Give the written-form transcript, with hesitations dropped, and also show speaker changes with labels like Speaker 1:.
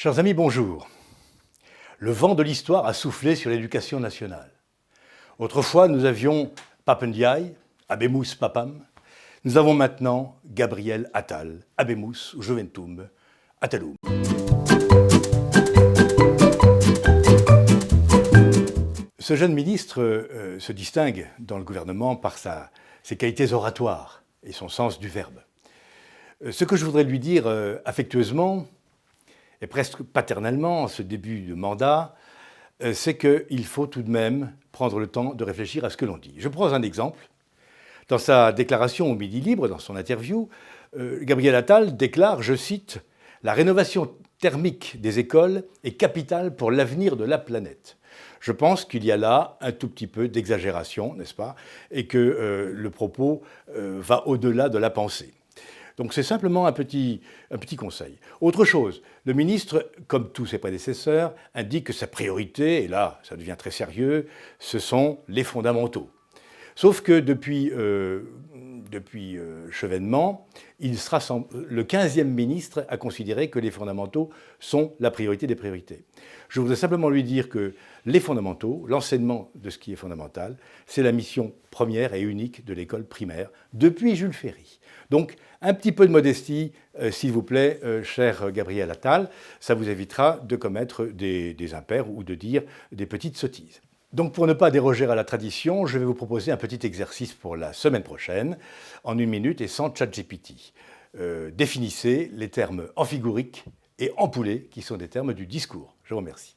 Speaker 1: Chers amis, bonjour. Le vent de l'histoire a soufflé sur l'éducation nationale. Autrefois, nous avions Papendiaï, Habemus Papam. Nous avons maintenant Gabriel Attal, Habemus Juventum Attalum. Ce jeune ministre se distingue dans le gouvernement par ses qualités oratoires et son sens du verbe. Ce que je voudrais lui dire affectueusement et presque paternellement en ce début de mandat, c'est qu'il faut tout de même prendre le temps de réfléchir à ce que l'on dit. Je prends un exemple. Dans sa déclaration au Midi Libre, dans son interview, Gabriel Attal déclare, je cite, « La rénovation thermique des écoles est capitale pour l'avenir de la planète ». Je pense qu'il y a là un tout petit peu d'exagération, n'est-ce pas, et que le propos va au-delà de la pensée. Donc c'est simplement un petit conseil. Autre chose, le ministre, comme tous ses prédécesseurs, indique que sa priorité, et là ça devient très sérieux, ce sont les fondamentaux. Sauf que depuis Chevènement, il sera le 15e ministre à considérer que les fondamentaux sont la priorité des priorités. Je voudrais simplement lui dire que les fondamentaux, l'enseignement de ce qui est fondamental, c'est la mission première et unique de l'école primaire depuis Jules Ferry. Donc, un petit peu de modestie, s'il vous plaît, cher Gabriel Attal, ça vous évitera de commettre des impairs ou de dire des petites sottises. Donc pour ne pas déroger à la tradition, je vais vous proposer un petit exercice pour la semaine prochaine, en 1 minute et sans ChatGPT. Définissez les termes amphigoriques et ampoulés, qui sont des termes du discours. Je vous remercie.